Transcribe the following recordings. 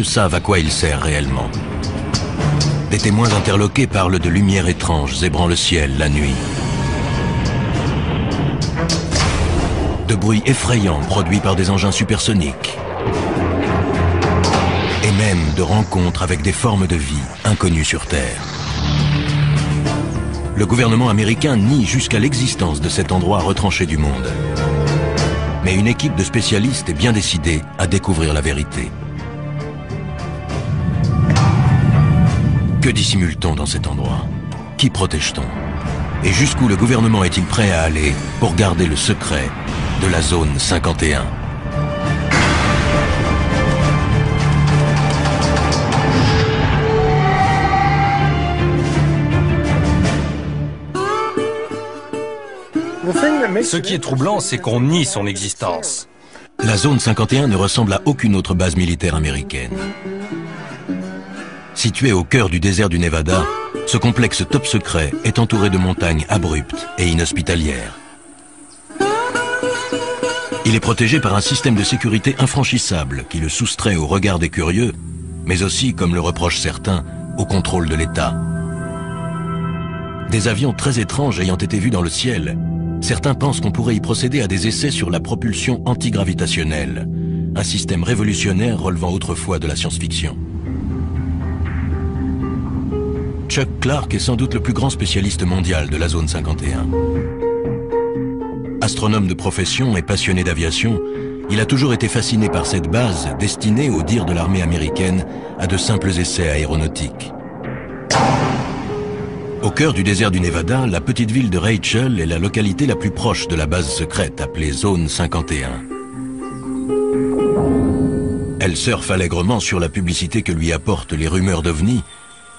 savent à quoi il sert réellement. Des témoins interloqués parlent de lumières étranges zébrant le ciel la nuit. De bruits effrayants produits par des engins supersoniques. Et même de rencontres avec des formes de vie inconnues sur Terre. Le gouvernement américain nie jusqu'à l'existence de cet endroit retranché du monde. Mais une équipe de spécialistes est bien décidée à découvrir la vérité. Que dissimule-t-on dans cet endroit? Qui protège-t-on? Et jusqu'où le gouvernement est-il prêt à aller pour garder le secret de la zone 51? Ce qui est troublant, c'est qu'on nie son existence. La zone 51 ne ressemble à aucune autre base militaire américaine. Situé au cœur du désert du Nevada, ce complexe top secret est entouré de montagnes abruptes et inhospitalières. Il est protégé par un système de sécurité infranchissable qui le soustrait au regard des curieux, mais aussi, comme le reprochent certains, au contrôle de l'État. Des avions très étranges ayant été vus dans le ciel, certains pensent qu'on pourrait y procéder à des essais sur la propulsion antigravitationnelle, un système révolutionnaire relevant autrefois de la science-fiction. Chuck Clark est sans doute le plus grand spécialiste mondial de la zone 51. Astronome de profession et passionné d'aviation, il a toujours été fasciné par cette base destinée, au dire de l'armée américaine, à de simples essais aéronautiques. Au cœur du désert du Nevada, la petite ville de Rachel est la localité la plus proche de la base secrète appelée Zone 51. Elle surfe allègrement sur la publicité que lui apportent les rumeurs d'OVNI,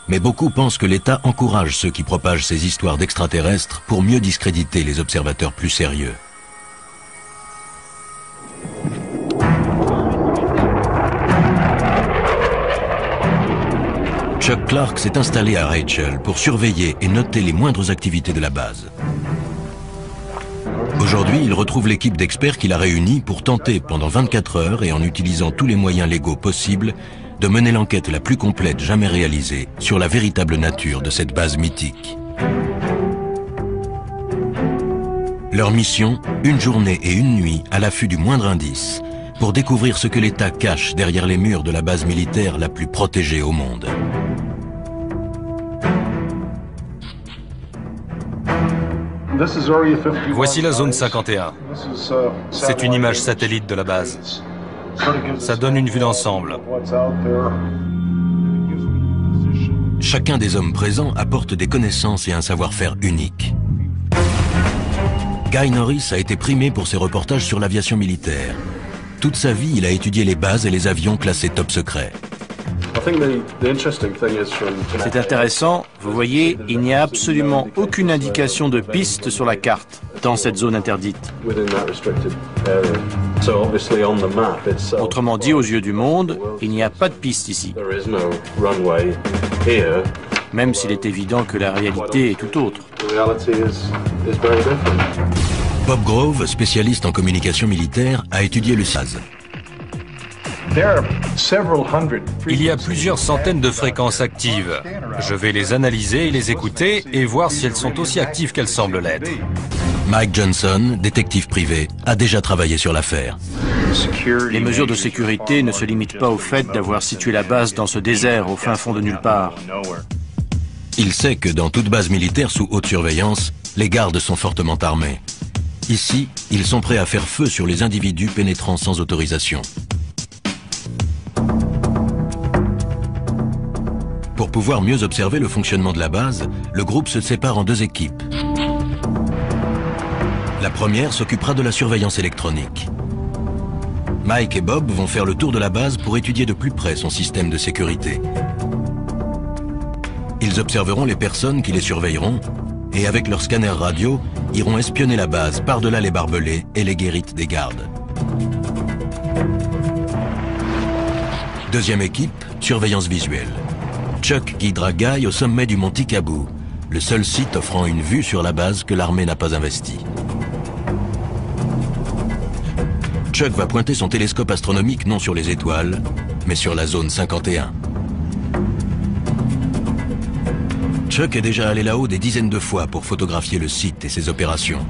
mais beaucoup pensent que l'État encourage ceux qui propagent ces histoires d'extraterrestres pour mieux discréditer les observateurs plus sérieux. Chuck Clark s'est installé à Rachel pour surveiller et noter les moindres activités de la base. Aujourd'hui, il retrouve l'équipe d'experts qu'il a réunie pour tenter pendant 24 heures et en utilisant tous les moyens légaux possibles de mener l'enquête la plus complète jamais réalisée sur la véritable nature de cette base mythique. Leur mission, une journée et une nuit à l'affût du moindre indice, pour découvrir ce que l'État cache derrière les murs de la base militaire la plus protégée au monde. Voici la zone 51. C'est une image satellite de la base. Ça donne une vue d'ensemble. Chacun des hommes présents apporte des connaissances et un savoir-faire unique. Guy Norris a été primé pour ses reportages sur l'aviation militaire. Toute sa vie, il a étudié les bases et les avions classés top secret. C'est intéressant, vous voyez, il n'y a absolument aucune indication de piste sur la carte dans cette zone interdite. Autrement dit, aux yeux du monde, il n'y a pas de piste ici. Même s'il est évident que la réalité est tout autre. Bob Grove, spécialiste en communication militaire, a étudié le SAZ. Il y a plusieurs centaines de fréquences actives. Je vais les analyser et les écouter et voir si elles sont aussi actives qu'elles semblent l'être. Mike Johnson, détective privé, a déjà travaillé sur l'affaire. Les mesures de sécurité ne se limitent pas au fait d'avoir situé la base dans ce désert au fin fond de nulle part. Il sait que dans toute base militaire sous haute surveillance, les gardes sont fortement armés. Ici, ils sont prêts à faire feu sur les individus pénétrant sans autorisation. Pour pouvoir mieux observer le fonctionnement de la base, le groupe se sépare en deux équipes. La première s'occupera de la surveillance électronique. Mike et Bob vont faire le tour de la base pour étudier de plus près son système de sécurité. Ils observeront les personnes qui les surveilleront et avec leur scanner radio, iront espionner la base par-delà les barbelés et les guérites des gardes. Deuxième équipe, surveillance visuelle. Chuck guidera Guy au sommet du mont Tikabou, le seul site offrant une vue sur la base que l'armée n'a pas investie. Chuck va pointer son télescope astronomique non sur les étoiles, mais sur la zone 51. Chuck est déjà allé là-haut des dizaines de fois pour photographier le site et ses opérations.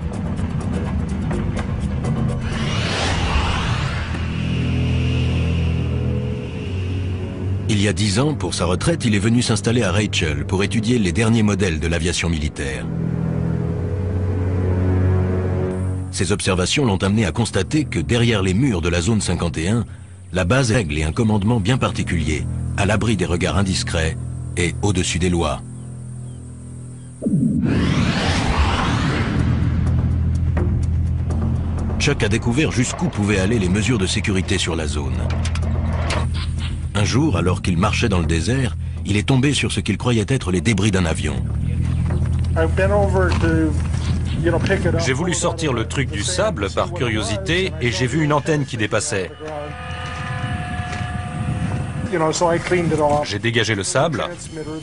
Il y a 10 ans, pour sa retraite, il est venu s'installer à Rachel pour étudier les derniers modèles de l'aviation militaire. Ses observations l'ont amené à constater que derrière les murs de la zone 51, la base règle et un commandement bien particulier, à l'abri des regards indiscrets et au-dessus des lois. Chuck a découvert jusqu'où pouvaient aller les mesures de sécurité sur la zone. Un jour, alors qu'il marchait dans le désert, il est tombé sur ce qu'il croyait être les débris d'un avion. J'ai voulu sortir le truc du sable par curiosité et j'ai vu une antenne qui dépassait. J'ai dégagé le sable.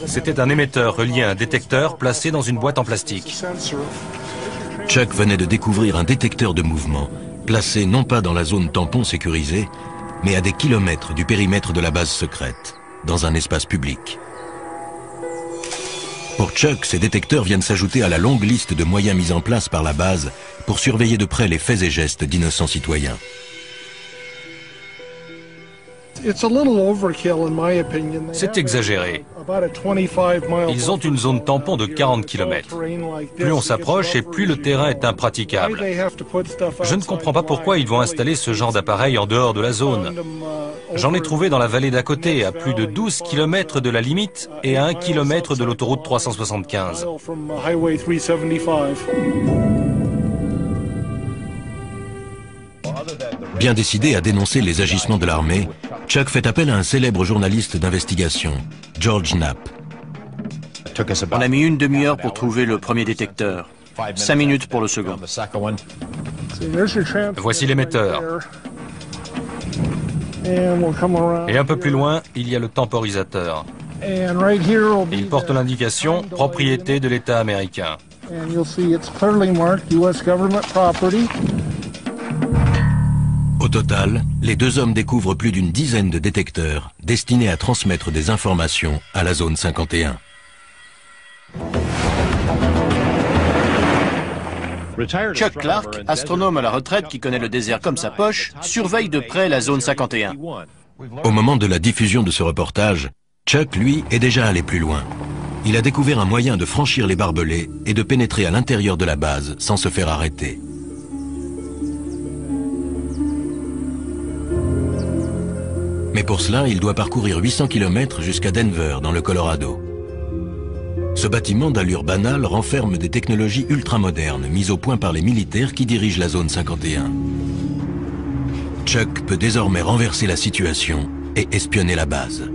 C'était un émetteur relié à un détecteur placé dans une boîte en plastique. Chuck venait de découvrir un détecteur de mouvement, placé non pas dans la zone tampon sécurisée, mais à des kilomètres du périmètre de la base secrète, dans un espace public. Pour Chuck, ces détecteurs viennent s'ajouter à la longue liste de moyens mis en place par la base pour surveiller de près les faits et gestes d'innocents citoyens. C'est exagéré. Ils ont une zone tampon de 40 km. Plus on s'approche et plus le terrain est impraticable. Je ne comprends pas pourquoi ils vont installer ce genre d'appareil en dehors de la zone. J'en ai trouvé dans la vallée d'à côté, à plus de 12 km de la limite et à 1 km de l'autoroute 375. Bien décidé à dénoncer les agissements de l'armée, Chuck fait appel à un célèbre journaliste d'investigation, George Knapp. On a mis une demi-heure pour trouver le premier détecteur. 5 minutes pour le second. Voici l'émetteur. Et un peu plus loin, il y a le temporisateur. Il porte l'indication « Propriété de l'État américain ». Au total, les deux hommes découvrent plus d'une dizaine de détecteurs destinés à transmettre des informations à la zone 51. Chuck Clark, astronome à la retraite qui connaît le désert comme sa poche, surveille de près la zone 51. Au moment de la diffusion de ce reportage, Chuck, lui, est déjà allé plus loin. Il a découvert un moyen de franchir les barbelés et de pénétrer à l'intérieur de la base sans se faire arrêter. Mais pour cela, il doit parcourir 800 km jusqu'à Denver, dans le Colorado. Ce bâtiment d'allure banale renferme des technologies ultramodernes mises au point par les militaires qui dirigent la zone 51. Chuck peut désormais renverser la situation et espionner la base.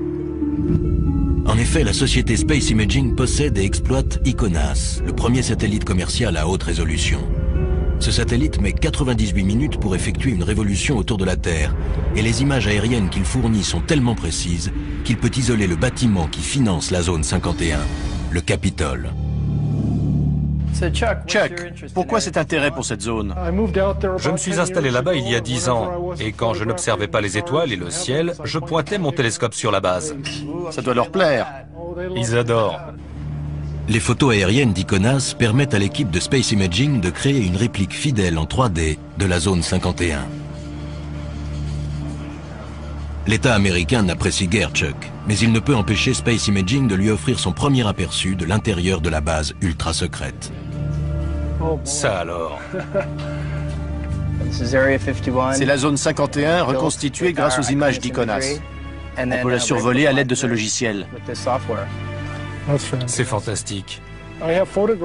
En effet, la société Space Imaging possède et exploite ICONAS, le premier satellite commercial à haute résolution. Ce satellite met 98 minutes pour effectuer une révolution autour de la Terre et les images aériennes qu'il fournit sont tellement précises qu'il peut isoler le bâtiment qui finance la zone 51, le Capitole. Chuck, pourquoi cet intérêt pour cette zone? Je me suis installé là-bas il y a 10 ans et quand je n'observais pas les étoiles et le ciel, je pointais mon télescope sur la base. Ça doit leur plaire. Ils adorent. Les photos aériennes d'ICONAS permettent à l'équipe de Space Imaging de créer une réplique fidèle en 3D de la zone 51. L'État américain n'apprécie guère Chuck, mais il ne peut empêcher Space Imaging de lui offrir son premier aperçu de l'intérieur de la base ultra secrète. Ça alors. C'est la zone 51 reconstituée grâce aux images d'ICONAS. On peut la survoler à l'aide de ce logiciel. C'est fantastique.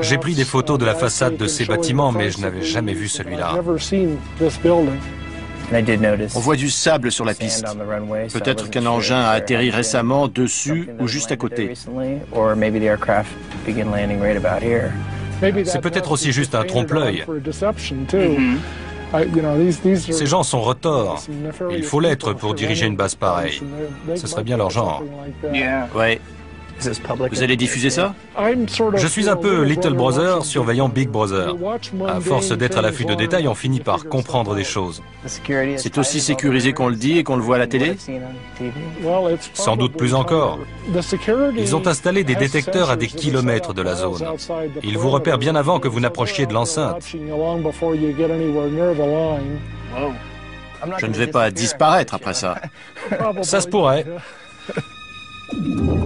J'ai pris des photos de la façade de ces bâtiments, mais je n'avais jamais vu celui-là. On voit du sable sur la piste. Peut-être qu'un engin a atterri récemment dessus ou juste à côté. C'est peut-être aussi juste un trompe-l'œil. Ces gens sont retors. Il faut l'être pour diriger une base pareille. Ce serait bien leur genre. Ouais. Vous allez diffuser ça? Je suis un peu Little Brother surveillant Big Brother. À force d'être à l'affût de détails, on finit par comprendre des choses. C'est aussi sécurisé qu'on le dit et qu'on le voit à la télé? Sans doute plus encore. Ils ont installé des détecteurs à des kilomètres de la zone. Ils vous repèrent bien avant que vous n'approchiez de l'enceinte. Je ne vais pas disparaître après ça. Ça se pourrait.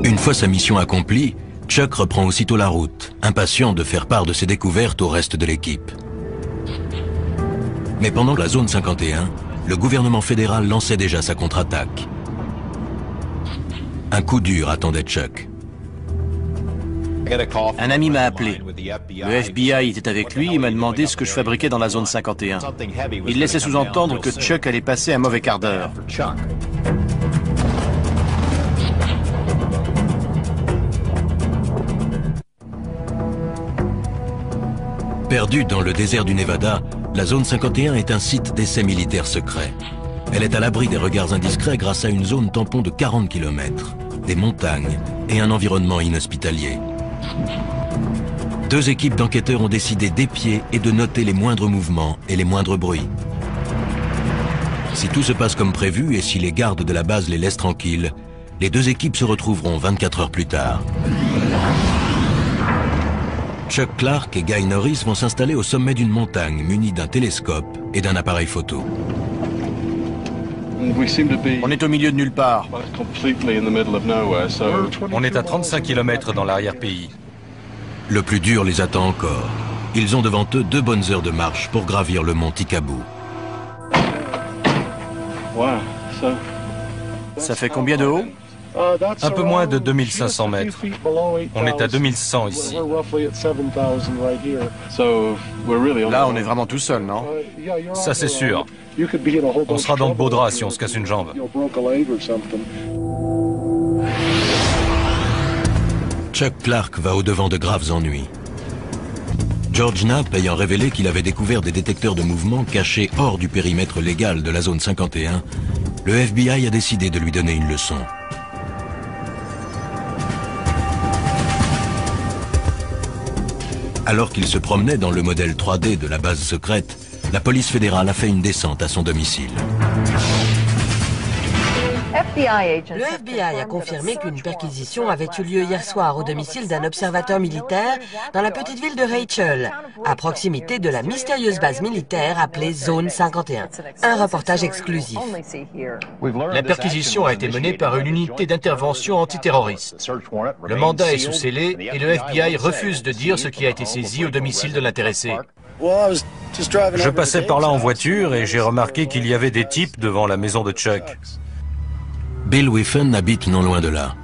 Une fois sa mission accomplie, Chuck reprend aussitôt la route, impatient de faire part de ses découvertes au reste de l'équipe. Mais pendant la zone 51, le gouvernement fédéral lançait déjà sa contre-attaque. Un coup dur attendait Chuck. Un ami m'a appelé. Le FBI était avec lui et m'a demandé ce que je fabriquais dans la zone 51. Il laissait sous-entendre que Chuck allait passer un mauvais quart d'heure. Perdue dans le désert du Nevada, la zone 51 est un site d'essai militaire secret. Elle est à l'abri des regards indiscrets grâce à une zone tampon de 40 km, des montagnes et un environnement inhospitalier. Deux équipes d'enquêteurs ont décidé d'épier et de noter les moindres mouvements et les moindres bruits. Si tout se passe comme prévu et si les gardes de la base les laissent tranquilles, les deux équipes se retrouveront 24 heures plus tard. Chuck Clark et Guy Norris vont s'installer au sommet d'une montagne munis d'un télescope et d'un appareil photo. On est au milieu de nulle part. On est à 35 km dans l'arrière-pays. Le plus dur les attend encore. Ils ont devant eux 2 bonnes heures de marche pour gravir le mont Tikabou. Ça fait combien de haut? Un peu moins de 2500 mètres. On est à 2100 ici. Là, on est vraiment tout seul, non? Ça, c'est sûr. On sera dans de beaux draps si on se casse une jambe. Chuck Clark va au-devant de graves ennuis. George Knapp ayant révélé qu'il avait découvert des détecteurs de mouvement cachés hors du périmètre légal de la zone 51, le FBI a décidé de lui donner une leçon. Alors qu'il se promenait dans le modèle 3D de la base secrète, la police fédérale a fait une descente à son domicile. Le FBI a confirmé qu'une perquisition avait eu lieu hier soir au domicile d'un observateur militaire dans la petite ville de Rachel, à proximité de la mystérieuse base militaire appelée Zone 51. Un reportage exclusif. La perquisition a été menée par une unité d'intervention antiterroriste. Le mandat est sous scellé et le FBI refuse de dire ce qui a été saisi au domicile de l'intéressé. Je passais par là en voiture et j'ai remarqué qu'il y avait des types devant la maison de Chuck. Bill Whiffen habite non loin de là.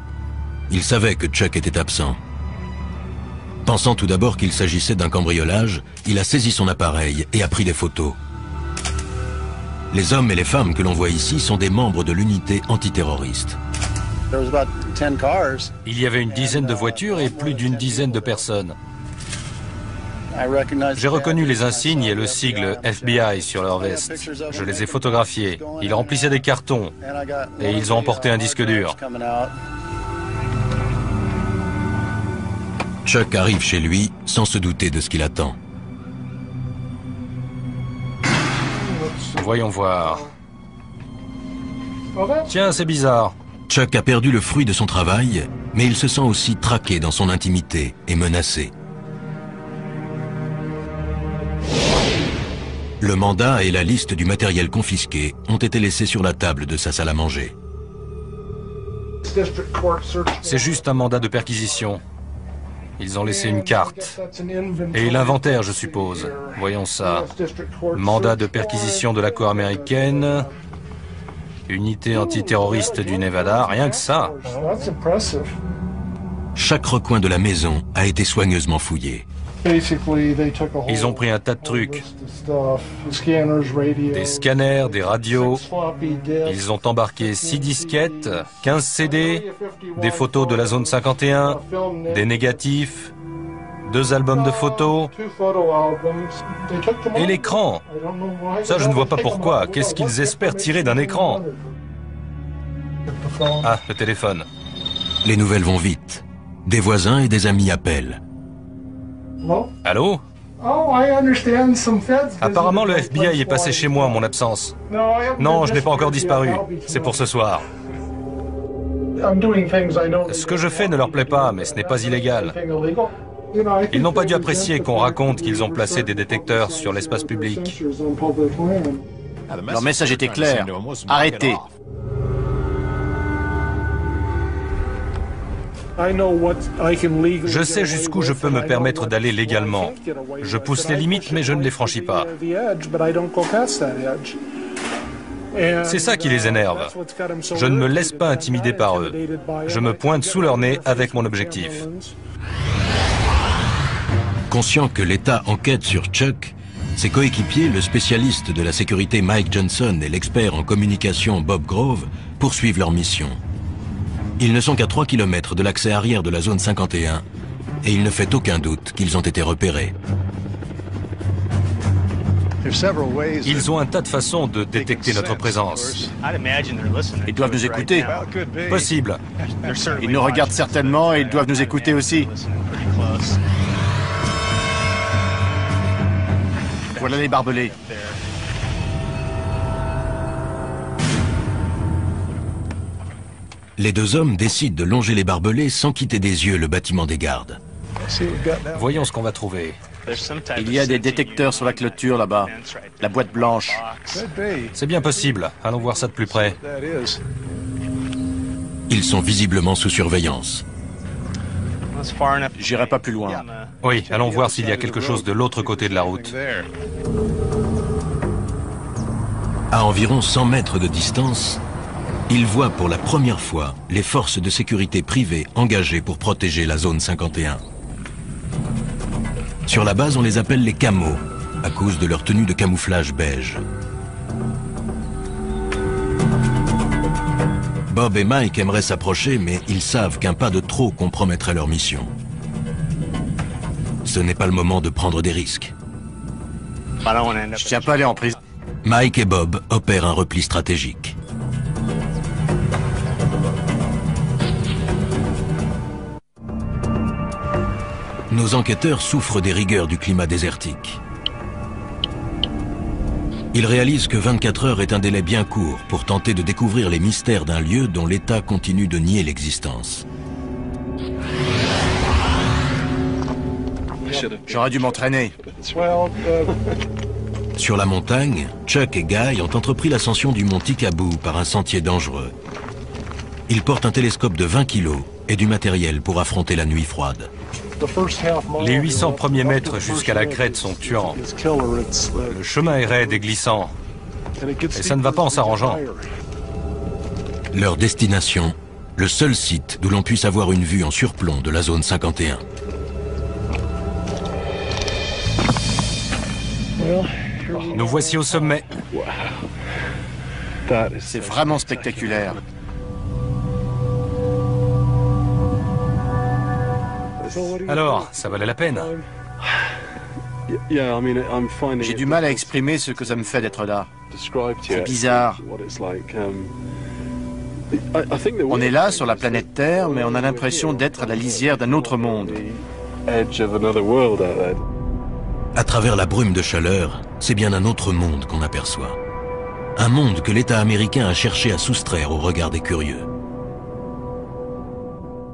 Il savait que Chuck était absent. Pensant tout d'abord qu'il s'agissait d'un cambriolage, il a saisi son appareil et a pris des photos. Les hommes et les femmes que l'on voit ici sont des membres de l'unité antiterroriste. Il y avait une dizaine de voitures et plus d'une dizaine de personnes. J'ai reconnu les insignes et le sigle FBI sur leur veste. Je les ai photographiés. Ils remplissaient des cartons et ils ont emporté un disque dur. Chuck arrive chez lui sans se douter de ce qu'il attend. Voyons voir. Tiens, c'est bizarre. Chuck a perdu le fruit de son travail, mais il se sent aussi traqué dans son intimité et menacé. Le mandat et la liste du matériel confisqué ont été laissés sur la table de sa salle à manger. C'est juste un mandat de perquisition. Ils ont laissé une carte. Et l'inventaire, je suppose. Voyons ça. Mandat de perquisition de la Cour américaine. Unité antiterroriste du Nevada. Rien que ça. Chaque recoin de la maison a été soigneusement fouillé. Ils ont pris un tas de trucs. Des scanners, des radios. Ils ont embarqué 6 disquettes, 15 CD, des photos de la zone 51, des négatifs, 2 albums de photos et l'écran. Ça, je ne vois pas pourquoi. Qu'est-ce qu'ils espèrent tirer d'un écran? Ah, le téléphone. Les nouvelles vont vite. Des voisins et des amis appellent. Allô? Apparemment, le FBI est passé chez moi en mon absence. Non, je n'ai pas encore disparu. C'est pour ce soir. Ce que je fais ne leur plaît pas, mais ce n'est pas illégal. Ils n'ont pas dû apprécier qu'on raconte qu'ils ont placé des détecteurs sur l'espace public. Leur message était clair. Arrêtez. Je sais jusqu'où je peux me permettre d'aller légalement. Je pousse les limites, mais je ne les franchis pas. C'est ça qui les énerve. Je ne me laisse pas intimider par eux. Je me pointe sous leur nez avec mon objectif. Conscient que l'État enquête sur Chuck, ses coéquipiers, le spécialiste de la sécurité Mike Johnson et l'expert en communication Bob Grove, poursuivent leur mission. Ils ne sont qu'à 3 km de l'accès arrière de la zone 51 et il ne fait aucun doute qu'ils ont été repérés. Ils ont un tas de façons de détecter notre présence. Ils doivent nous écouter. Possible. Ils nous regardent certainement et ils doivent nous écouter aussi. Voilà les barbelés. Les deux hommes décident de longer les barbelés sans quitter des yeux le bâtiment des gardes. Voyons ce qu'on va trouver. Il y a des détecteurs sur la clôture là-bas. La boîte blanche. C'est bien possible. Allons voir ça de plus près. Ils sont visiblement sous surveillance. J'irai pas plus loin. Oui, allons voir s'il y a quelque chose de l'autre côté de la route. À environ 100 mètres de distance, ils voient pour la première fois les forces de sécurité privées engagées pour protéger la zone 51. Sur la base, on les appelle les camos, à cause de leur tenue de camouflage beige. Bob et Mike aimeraient s'approcher, mais ils savent qu'un pas de trop compromettrait leur mission. Ce n'est pas le moment de prendre des risques. Je tiens pas à aller en prison. Mike et Bob opèrent un repli stratégique. Nos enquêteurs souffrent des rigueurs du climat désertique. Ils réalisent que 24 heures est un délai bien court pour tenter de découvrir les mystères d'un lieu dont l'État continue de nier l'existence. J'aurais dû m'entraîner. Sur la montagne, Chuck et Guy ont entrepris l'ascension du mont Tikaboo par un sentier dangereux. Ils portent un télescope de 20 kg et du matériel pour affronter la nuit froide. Les 800 premiers mètres jusqu'à la crête sont tuants. Le chemin est raide et glissant. Et ça ne va pas en s'arrangeant. Leur destination, le seul site d'où l'on puisse avoir une vue en surplomb de la zone 51. Nous voici au sommet. C'est vraiment spectaculaire. Alors, ça valait la peine. J'ai du mal à exprimer ce que ça me fait d'être là. C'est bizarre. On est là, sur la planète Terre, mais on a l'impression d'être à la lisière d'un autre monde. À travers la brume de chaleur, c'est bien un autre monde qu'on aperçoit. Un monde que l'État américain a cherché à soustraire au regard des curieux.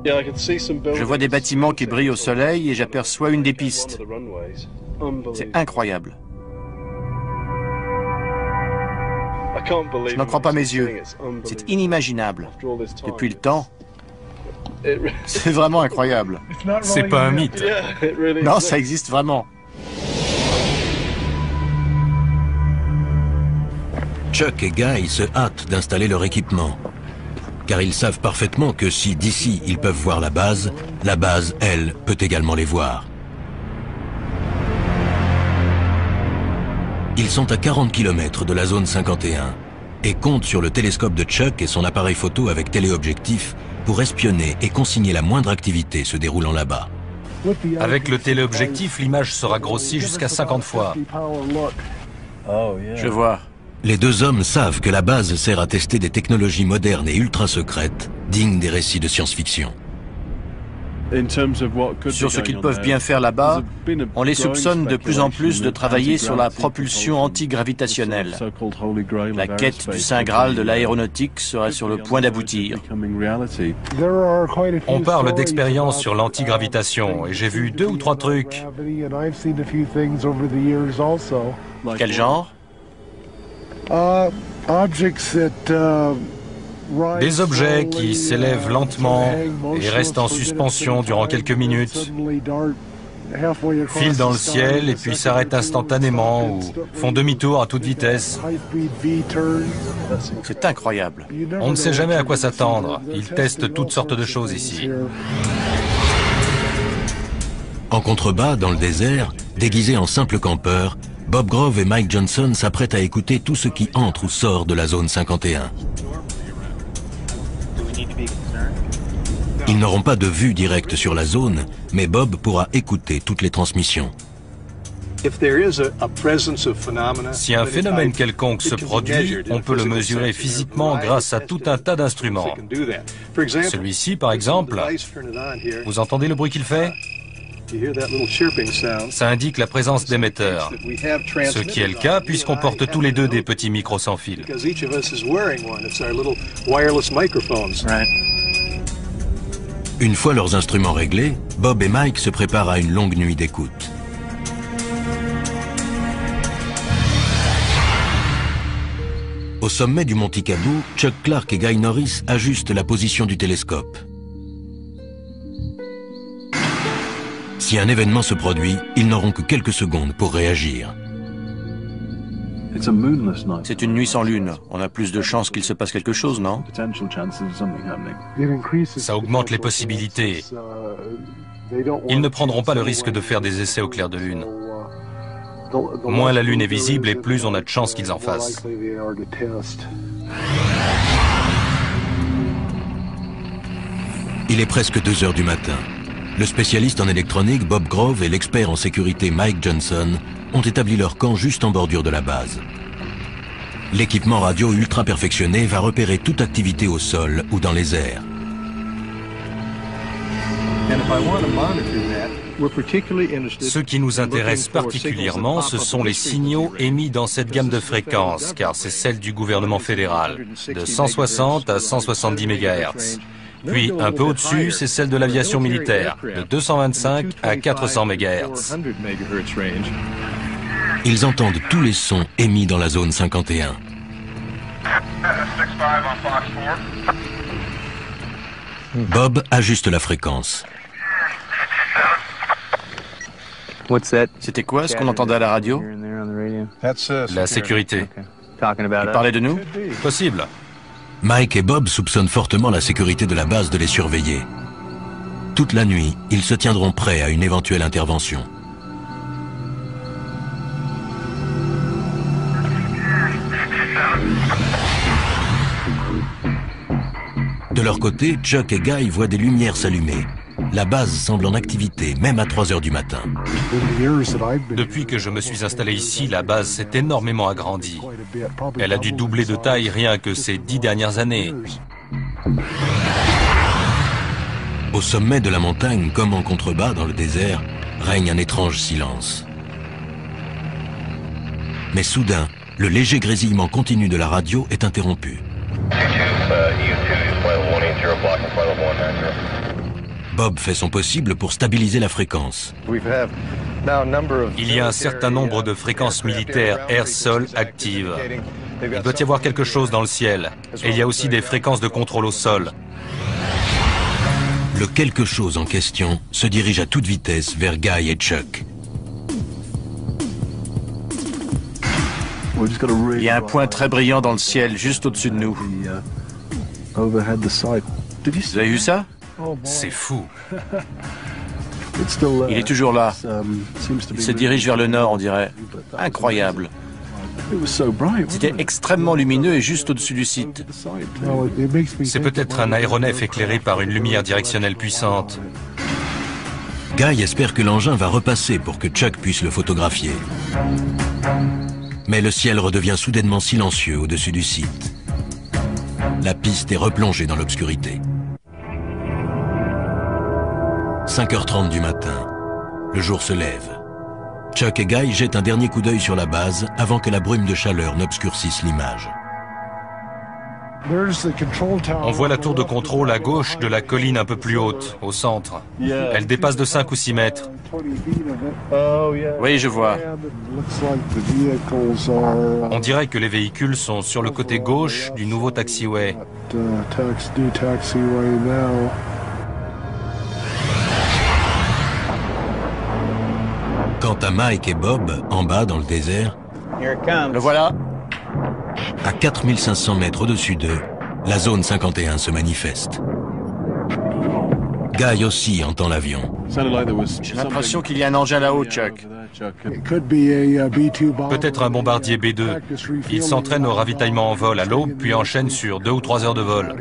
Je vois des bâtiments qui brillent au soleil et j'aperçois une des pistes. C'est incroyable. Je n'en crois pas mes yeux. C'est inimaginable. Depuis le temps, c'est vraiment incroyable. C'est pas un mythe. Non, ça existe vraiment. Chuck et Guy se hâtent d'installer leur équipement. Car ils savent parfaitement que si d'ici ils peuvent voir la base, elle, peut également les voir. Ils sont à 40 km de la zone 51 et comptent sur le télescope de Chuck et son appareil photo avec téléobjectif pour espionner et consigner la moindre activité se déroulant là-bas. Avec le téléobjectif, l'image sera grossie jusqu'à 50 fois. Je vois. Les deux hommes savent que la base sert à tester des technologies modernes et ultra secrètes, dignes des récits de science-fiction. Sur ce qu'ils peuvent bien faire là-bas, on les soupçonne de plus en plus de travailler sur la propulsion antigravitationnelle. La quête du Saint Graal de l'aéronautique serait sur le point d'aboutir. On parle d'expérience sur l'antigravitation et j'ai vu 2 ou 3 trucs. Quel genre? Des objets qui s'élèvent lentement et restent en suspension durant quelques minutes, filent dans le ciel et puis s'arrêtent instantanément ou font demi-tour à toute vitesse. C'est incroyable. On ne sait jamais à quoi s'attendre. Ils testent toutes sortes de choses ici. En contrebas, dans le désert, déguisés en simples campeurs, Bob Grove et Mike Johnson s'apprêtent à écouter tout ce qui entre ou sort de la zone 51. Ils n'auront pas de vue directe sur la zone, mais Bob pourra écouter toutes les transmissions. Si un phénomène quelconque se produit, on peut le mesurer physiquement grâce à tout un tas d'instruments. Celui-ci, par exemple, vous entendez le bruit qu'il fait? Ça indique la présence d'émetteurs, ce qui est le cas puisqu'on porte tous les deux des petits micros sans fil. Une fois leurs instruments réglés, Bob et Mike se préparent à une longue nuit d'écoute. Au sommet du mont Tikabou, Chuck Clark et Guy Norris ajustent la position du télescope. Si un événement se produit, ils n'auront que quelques secondes pour réagir. C'est une nuit sans lune. On a plus de chances qu'il se passe quelque chose, non? Ça augmente les possibilités. Ils ne prendront pas le risque de faire des essais au clair de lune. Moins la lune est visible et plus on a de chances qu'ils en fassent. Il est presque 2 heures du matin. Le spécialiste en électronique Bob Grove et l'expert en sécurité Mike Johnson ont établi leur camp juste en bordure de la base. L'équipement radio ultra perfectionné va repérer toute activité au sol ou dans les airs. Ce qui nous intéresse particulièrement, ce sont les signaux émis dans cette gamme de fréquences, car c'est celle du gouvernement fédéral, de 160 à 170 MHz. Puis, un peu au-dessus, c'est celle de l'aviation militaire, de 225 à 400 MHz. Ils entendent tous les sons émis dans la zone 51. Bob ajuste la fréquence. C'était quoi ce qu'on entendait à la radio? La sécurité. Il parlait de nous? Possible. Mike et Bob soupçonnent fortement la sécurité de la base de les surveiller. Toute la nuit, ils se tiendront prêts à une éventuelle intervention. De leur côté, Chuck et Guy voient des lumières s'allumer. La base semble en activité, même à 3 heures du matin. Depuis que je me suis installé ici, la base s'est énormément agrandie. Elle a dû doubler de taille rien que ces 10 dernières années. Au sommet de la montagne, comme en contrebas dans le désert, règne un étrange silence. Mais soudain, le léger grésillement continu de la radio est interrompu. Bob fait son possible pour stabiliser la fréquence. Il y a un certain nombre de fréquences militaires air-sol actives. Il doit y avoir quelque chose dans le ciel. Et il y a aussi des fréquences de contrôle au sol. Le quelque chose en question se dirige à toute vitesse vers Guy et Chuck. Il y a un point très brillant dans le ciel, juste au-dessus de nous. Vous avez vu ça? C'est fou. Il est toujours là. Il se dirige vers le nord, on dirait. Incroyable. C'était extrêmement lumineux et juste au-dessus du site. C'est peut-être un aéronef éclairé par une lumière directionnelle puissante. Guy espère que l'engin va repasser pour que Chuck puisse le photographier. Mais le ciel redevient soudainement silencieux au-dessus du site. La piste est replongée dans l'obscurité. 5h30 du matin. Le jour se lève. Chuck et Guy jettent un dernier coup d'œil sur la base avant que la brume de chaleur n'obscurcisse l'image. On voit la tour de contrôle à gauche de la colline un peu plus haute, au centre. Elle dépasse de 5 ou 6 mètres. Oui, je vois. On dirait que les véhicules sont sur le côté gauche du nouveau taxiway. Quant à Mike et Bob, en bas dans le désert, Le voilà. à 4500 mètres au-dessus d'eux, la zone 51 se manifeste. Guy aussi entend l'avion. J'ai l'impression qu'il y a un engin là-haut, Chuck. Peut-être un bombardier B-2. Il s'entraîne au ravitaillement en vol à l'aube, puis enchaîne sur 2 ou 3 heures de vol.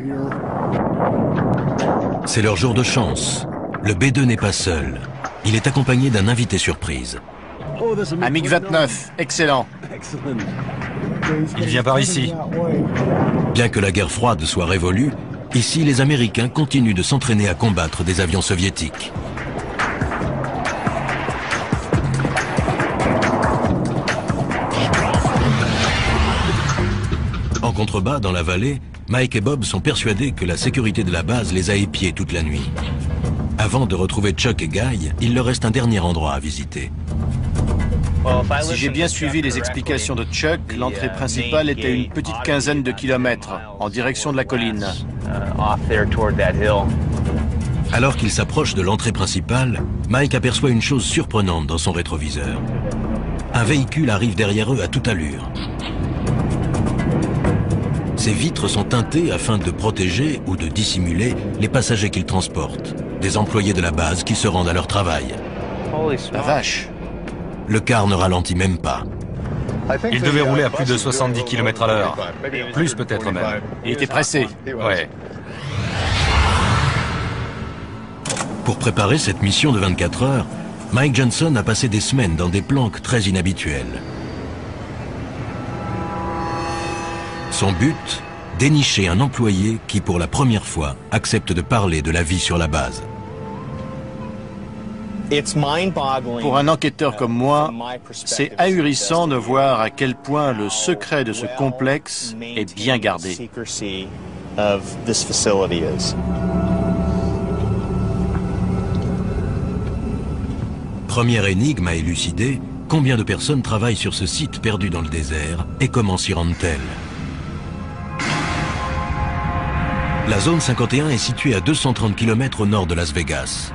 C'est leur jour de chance. Le B-2 n'est pas seul. Il est accompagné d'un invité surprise. Un MiG-29, excellent. Il vient par ici. Bien que la guerre froide soit révolue, ici les Américains continuent de s'entraîner à combattre des avions soviétiques. En contrebas, dans la vallée, Mike et Bob sont persuadés que la sécurité de la base les a épiés toute la nuit. Avant de retrouver Chuck et Guy, il leur reste un dernier endroit à visiter. Si j'ai bien suivi les explications de Chuck, l'entrée principale était à une petite quinzaine de kilomètres, en direction de la colline. Alors qu'ils s'approchent de l'entrée principale, Mike aperçoit une chose surprenante dans son rétroviseur. Un véhicule arrive derrière eux à toute allure. Ses vitres sont teintées afin de protéger ou de dissimuler les passagers qu'ils transportent, des employés de la base qui se rendent à leur travail. La vache! Le car ne ralentit même pas. Il devait rouler à plus de 70 km à l'heure. Plus peut-être même. Il était pressé. Ouais. Pour préparer cette mission de 24 heures, Mike Johnson a passé des semaines dans des planques très inhabituelles. Son but, dénicher un employé qui, pour la première fois, accepte de parler de la vie sur la base. Pour un enquêteur comme moi, c'est ahurissant de voir à quel point le secret de ce complexe est bien gardé. Première énigme à élucider, combien de personnes travaillent sur ce site perdu dans le désert et comment s'y rendent-elles? La zone 51 est située à 230 km au nord de Las Vegas.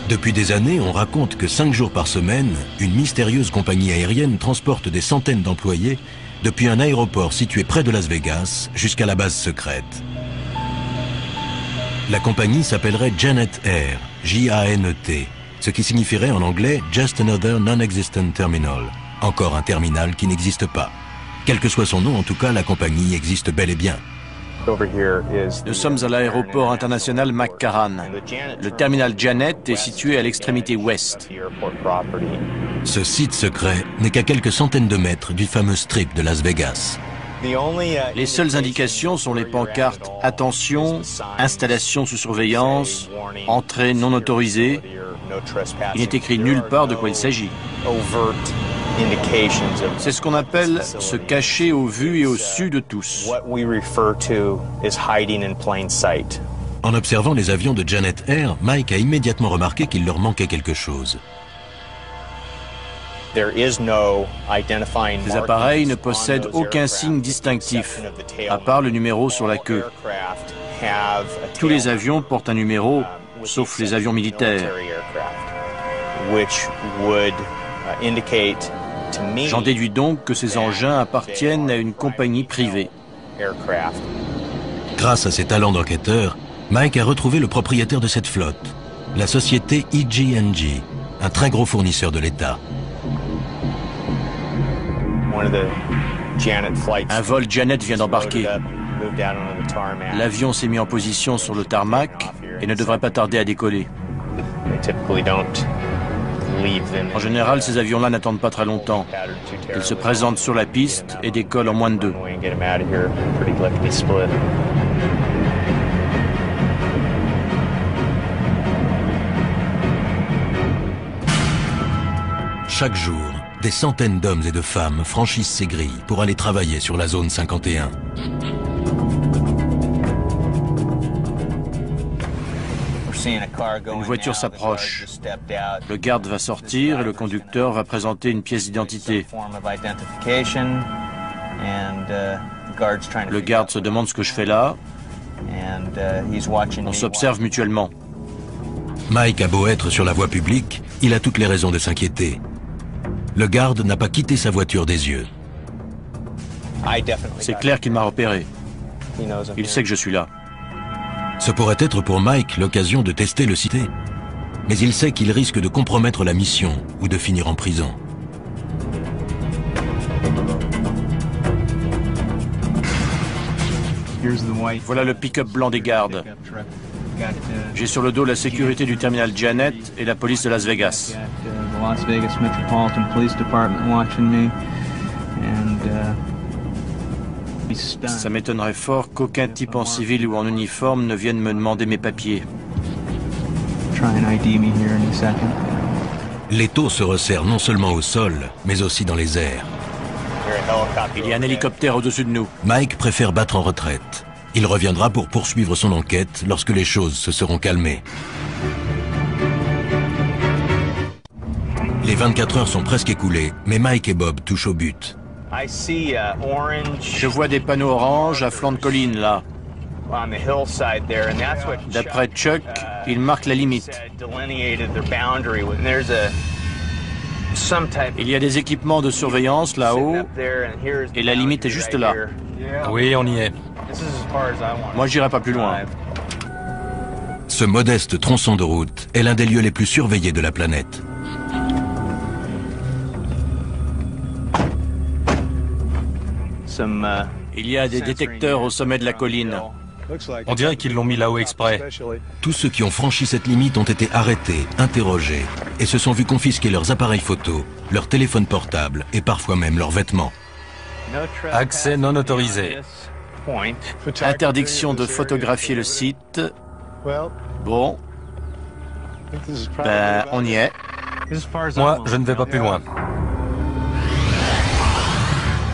Depuis des années, on raconte que 5 jours par semaine, une mystérieuse compagnie aérienne transporte des centaines d'employés depuis un aéroport situé près de Las Vegas jusqu'à la base secrète. La compagnie s'appellerait Janet Air, J-A-N-E-T, ce qui signifierait en anglais « Just Another Non-Existent Terminal », encore un terminal qui n'existe pas. Quel que soit son nom, en tout cas, la compagnie existe bel et bien. Nous sommes à l'aéroport international McCarran. Le terminal Janet est situé à l'extrémité ouest. Ce site secret n'est qu'à quelques centaines de mètres du fameux strip de Las Vegas. Les seules indications sont les pancartes « Attention »,« Installation sous surveillance »,« Entrée non autorisée ». Il n'est écrit nulle part de quoi il s'agit. C'est ce qu'on appelle se cacher au vu et au su de tous. En observant les avions de Janet Air, Mike a immédiatement remarqué qu'il leur manquait quelque chose. Ces appareils ne possèdent aucun signe distinctif, à part le numéro sur la queue. Tous les avions portent un numéro, sauf les avions militaires. J'en déduis donc que ces engins appartiennent à une compagnie privée. Grâce à ses talents d'enquêteur, Mike a retrouvé le propriétaire de cette flotte, la société EG&G, un très gros fournisseur de l'État. Un vol Janet vient d'embarquer. L'avion s'est mis en position sur le tarmac et ne devrait pas tarder à décoller. En général, ces avions-là n'attendent pas très longtemps. Ils se présentent sur la piste et décollent en moins de 2. Chaque jour, des centaines d'hommes et de femmes franchissent ces grilles pour aller travailler sur la zone 51. Une voiture s'approche. Le garde va sortir et le conducteur va présenter une pièce d'identité. Le garde se demande ce que je fais là. On s'observe mutuellement. Mike a beau être sur la voie publique, il a toutes les raisons de s'inquiéter. Le garde n'a pas quitté sa voiture des yeux. C'est clair qu'il m'a repéré. Il sait que je suis là. Ce pourrait être pour Mike l'occasion de tester le cité. Mais il sait qu'il risque de compromettre la mission ou de finir en prison. Voilà le pick-up blanc des gardes. J'ai sur le dos la sécurité du terminal Janet et la police de Las Vegas. Ça m'étonnerait fort qu'aucun type en civil ou en uniforme ne vienne me demander mes papiers. L'étau se resserre non seulement au sol, mais aussi dans les airs. Il y a un hélicoptère au-dessus de nous. Mike préfère battre en retraite. Il reviendra pour poursuivre son enquête lorsque les choses se seront calmées. Les 24 heures sont presque écoulées, mais Mike et Bob touchent au but. Je vois des panneaux orange à flanc de colline, là. D'après Chuck, ils marquent la limite. Il y a des équipements de surveillance là-haut, et la limite est juste là. Oui, on y est. Moi, j'irai pas plus loin. Ce modeste tronçon de route est l'un des lieux les plus surveillés de la planète. Il y a des détecteurs au sommet de la colline. On dirait qu'ils l'ont mis là-haut exprès. Tous ceux qui ont franchi cette limite ont été arrêtés, interrogés, et se sont vus confisquer leurs appareils photo, leurs téléphones portables et parfois même leurs vêtements. Accès non autorisé. Interdiction de photographier le site. Bon. Ben, on y est. Moi, je ne vais pas plus loin.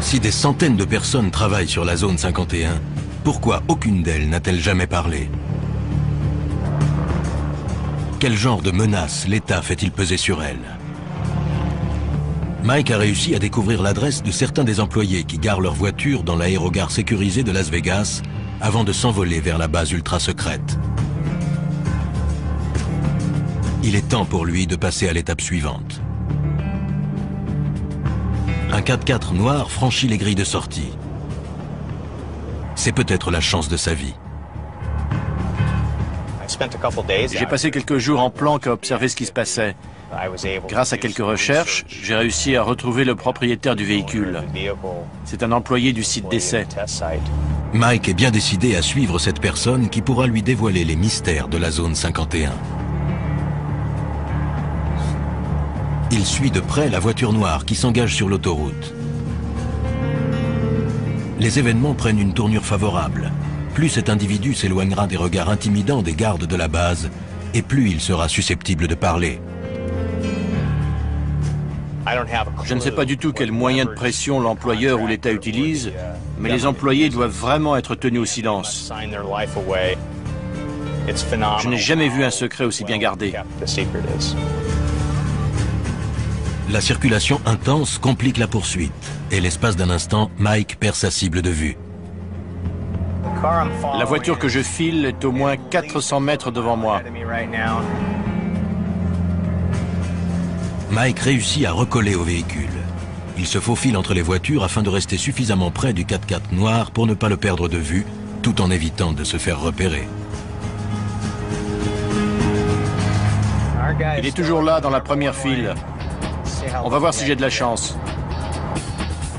Si des centaines de personnes travaillent sur la zone 51, pourquoi aucune d'elles n'a-t-elle jamais parlé? Quel genre de menace l'État fait-il peser sur elles? Mike a réussi à découvrir l'adresse de certains des employés qui garent leur voiture dans l'aérogare sécurisé de Las Vegas avant de s'envoler vers la base ultra secrète. Il est temps pour lui de passer à l'étape suivante. Un 4x4 noir franchit les grilles de sortie. C'est peut-être la chance de sa vie. J'ai passé quelques jours en planque à observer ce qui se passait. Grâce à quelques recherches, j'ai réussi à retrouver le propriétaire du véhicule. C'est un employé du site d'essai. Mike est bien décidé à suivre cette personne qui pourra lui dévoiler les mystères de la zone 51. Il suit de près la voiture noire qui s'engage sur l'autoroute. Les événements prennent une tournure favorable. Plus cet individu s'éloignera des regards intimidants des gardes de la base, et plus il sera susceptible de parler. Je ne sais pas du tout quel moyen de pression l'employeur ou l'État utilise, mais les employés doivent vraiment être tenus au silence. Je n'ai jamais vu un secret aussi bien gardé. La circulation intense complique la poursuite, et l'espace d'un instant, Mike perd sa cible de vue. La voiture que je file est au moins 400 mètres devant moi. Mike réussit à recoller au véhicule. Il se faufile entre les voitures afin de rester suffisamment près du 4x4 noir pour ne pas le perdre de vue, tout en évitant de se faire repérer. Il est toujours là, dans la première file. On va voir si j'ai de la chance.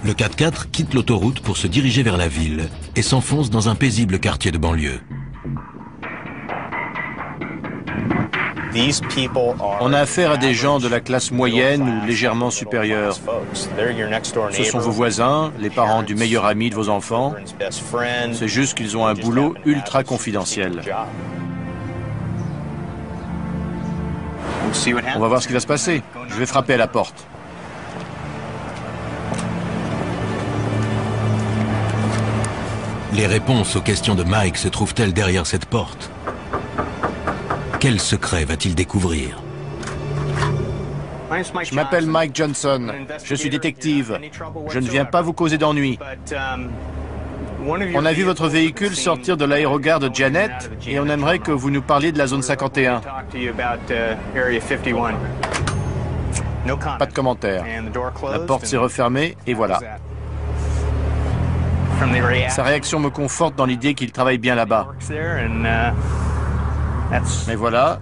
Le 4x4 quitte l'autoroute pour se diriger vers la ville et s'enfonce dans un paisible quartier de banlieue. On a affaire à des gens de la classe moyenne ou légèrement supérieure. Ce sont vos voisins, les parents du meilleur ami de vos enfants. C'est juste qu'ils ont un boulot ultra confidentiel. On va voir ce qui va se passer. Je vais frapper à la porte. Les réponses aux questions de Mike se trouvent-elles derrière cette porte? Quel secret va-t-il découvrir? Je m'appelle Mike Johnson. Je suis détective. Je ne viens pas vous causer d'ennuis. On a vu votre véhicule sortir de l'aérogare de Janet et on aimerait que vous nous parliez de la zone 51. Pas de commentaire. La porte s'est refermée et voilà. Sa réaction me conforte dans l'idée qu'il travaille bien là-bas. Mais voilà,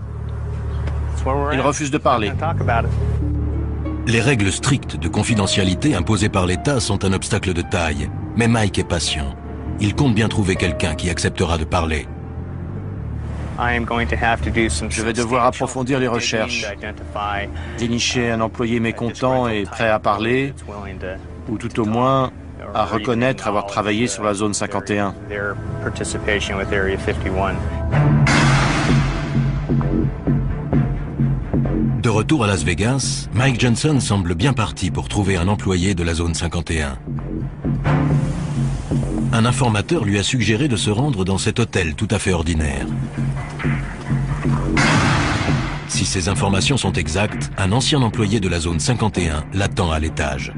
il refuse de parler. Les règles strictes de confidentialité imposées par l'État sont un obstacle de taille. Mais Mike est patient. Il compte bien trouver quelqu'un qui acceptera de parler. Je vais devoir approfondir les recherches, dénicher un employé mécontent et prêt à parler, ou tout au moins à reconnaître avoir travaillé sur la zone 51. De retour à Las Vegas, Mike Johnson semble bien parti pour trouver un employé de la zone 51. Un informateur lui a suggéré de se rendre dans cet hôtel tout à fait ordinaire. Si ces informations sont exactes, un ancien employé de la zone 51 l'attend à l'étage.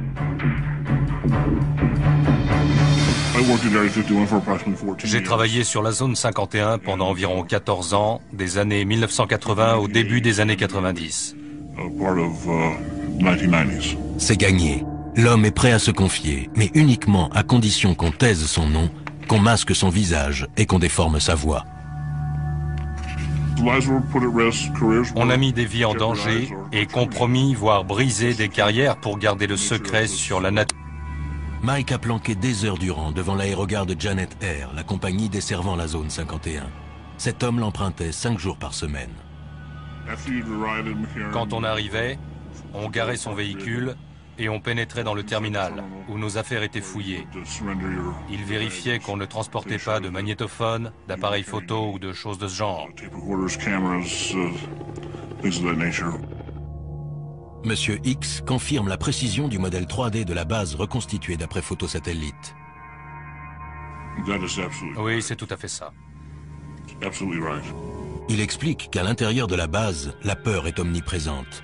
J'ai travaillé sur la zone 51 pendant environ 14 ans, des années 1980 au début des années 90. C'est gagné. L'homme est prêt à se confier, mais uniquement à condition qu'on taise son nom, qu'on masque son visage et qu'on déforme sa voix. On a mis des vies en danger et compromis, voire brisé des carrières pour garder le secret sur la nature. Mike a planqué des heures durant devant l'aérogare de Janet Air, la compagnie desservant la zone 51. Cet homme l'empruntait 5 jours par semaine. Quand on arrivait, on garait son véhicule et on pénétrait dans le terminal, où nos affaires étaient fouillées. Il vérifiait qu'on ne transportait pas de magnétophone, d'appareils photo ou de choses de ce genre. Monsieur X confirme la précision du modèle 3D de la base reconstituée d'après photosatellite. Oui, c'est tout à fait ça. Il explique qu'à l'intérieur de la base, la peur est omniprésente.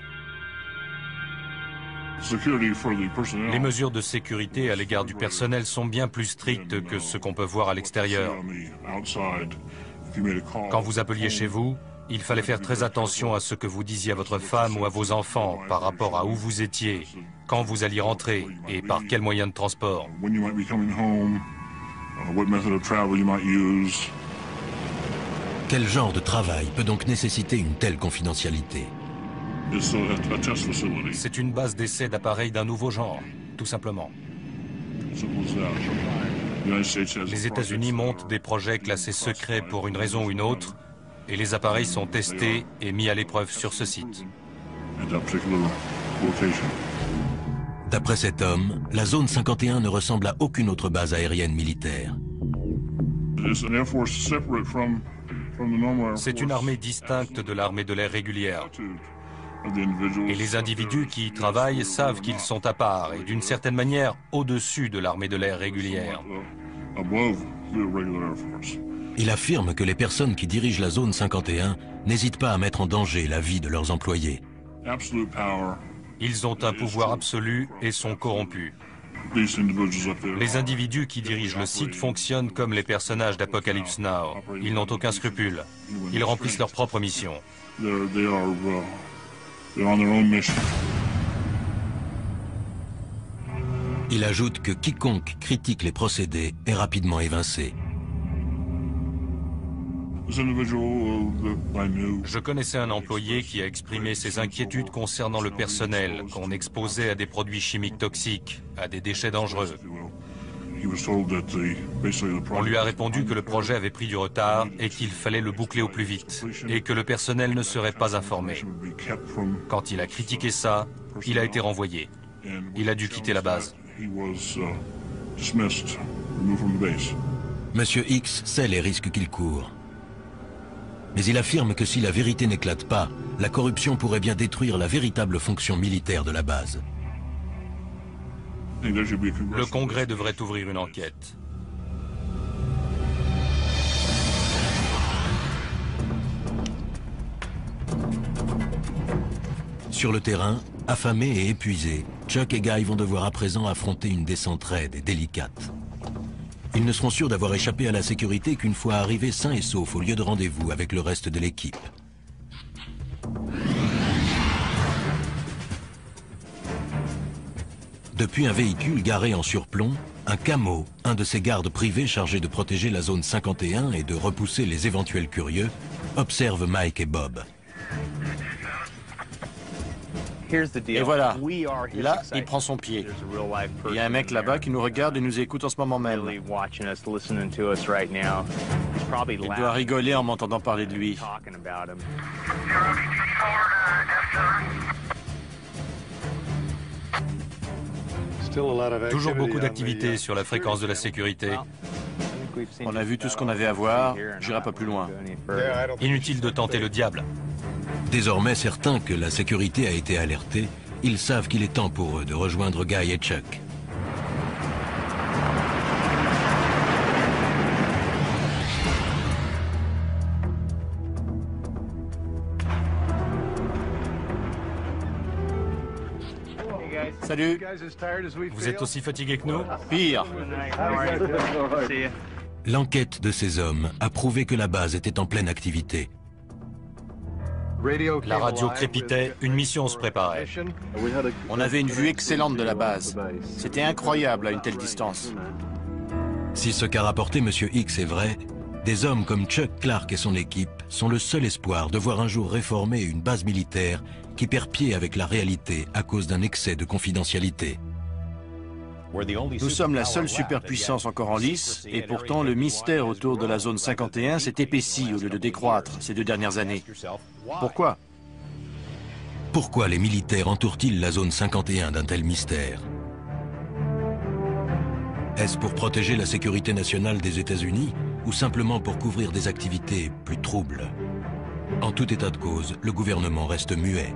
Les mesures de sécurité à l'égard du personnel sont bien plus strictes que ce qu'on peut voir à l'extérieur. Quand vous appeliez chez vous, il fallait faire très attention à ce que vous disiez à votre femme ou à vos enfants par rapport à où vous étiez, quand vous alliez rentrer et par quel moyen de transport. Quel genre de travail peut donc nécessiter une telle confidentialité? C'est une base d'essai d'appareils d'un nouveau genre, tout simplement. Les États-Unis montent des projets classés secrets pour une raison ou une autre, et les appareils sont testés et mis à l'épreuve sur ce site. D'après cet homme, la zone 51 ne ressemble à aucune autre base aérienne militaire. C'est une armée distincte de l'armée de l'air régulière. Et les individus qui y travaillent savent qu'ils sont à part et d'une certaine manière au-dessus de l'armée de l'air régulière. Il affirme que les personnes qui dirigent la zone 51 n'hésitent pas à mettre en danger la vie de leurs employés. Ils ont un pouvoir absolu et sont corrompus. Les individus qui dirigent le site fonctionnent comme les personnages d'Apocalypse Now. Ils n'ont aucun scrupule. Ils remplissent leur propre mission. Il ajoute que quiconque critique les procédés est rapidement évincé. Je connaissais un employé qui a exprimé ses inquiétudes concernant le personnel, qu'on exposait à des produits chimiques toxiques, à des déchets dangereux. On lui a répondu que le projet avait pris du retard et qu'il fallait le boucler au plus vite, et que le personnel ne serait pas informé. Quand il a critiqué ça, il a été renvoyé. Il a dû quitter la base. Monsieur X sait les risques qu'il court. Mais il affirme que si la vérité n'éclate pas, la corruption pourrait bien détruire la véritable fonction militaire de la base. Le Congrès devrait ouvrir une enquête. Sur le terrain, affamés et épuisés, Chuck et Guy vont devoir à présent affronter une descente raide et délicate. Ils ne seront sûrs d'avoir échappé à la sécurité qu'une fois arrivés sains et saufs au lieu de rendez-vous avec le reste de l'équipe. Depuis un véhicule garé en surplomb, un camo, un de ces gardes privés chargés de protéger la zone 51 et de repousser les éventuels curieux, observe Mike et Bob. Et voilà, là, il prend son pied. Il y a un mec là-bas qui nous regarde et nous écoute en ce moment même. Il doit rigoler en m'entendant parler de lui. Toujours beaucoup d'activités sur la fréquence de la sécurité. On a vu tout ce qu'on avait à voir, j'irai pas plus loin. Inutile de tenter le diable. Désormais certains que la sécurité a été alertée, ils savent qu'il est temps pour eux de rejoindre Guy et Chuck. Salut. Vous êtes aussi fatigué que nous? Pire. L'enquête de ces hommes a prouvé que la base était en pleine activité. La radio crépitait, une mission se préparait. On avait une vue excellente de la base. C'était incroyable à une telle distance. Si ce qu'a rapporté M. X est vrai, des hommes comme Chuck Clark et son équipe sont le seul espoir de voir un jour réformer une base militaire qui perd pied avec la réalité à cause d'un excès de confidentialité. Nous sommes la seule superpuissance encore en lice, et pourtant le mystère autour de la zone 51 s'est épaissi au lieu de décroître ces 2 dernières années. Pourquoi? Pourquoi les militaires entourent-ils la zone 51 d'un tel mystère? Est-ce pour protéger la sécurité nationale des États-Unis ou simplement pour couvrir des activités plus troubles? En tout état de cause, le gouvernement reste muet.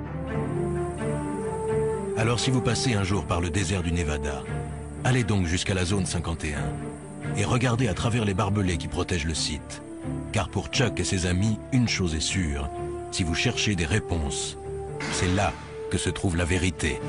Alors si vous passez un jour par le désert du Nevada, allez donc jusqu'à la zone 51 et regardez à travers les barbelés qui protègent le site. Car pour Chuck et ses amis, une chose est sûre, si vous cherchez des réponses, c'est là que se trouve la vérité.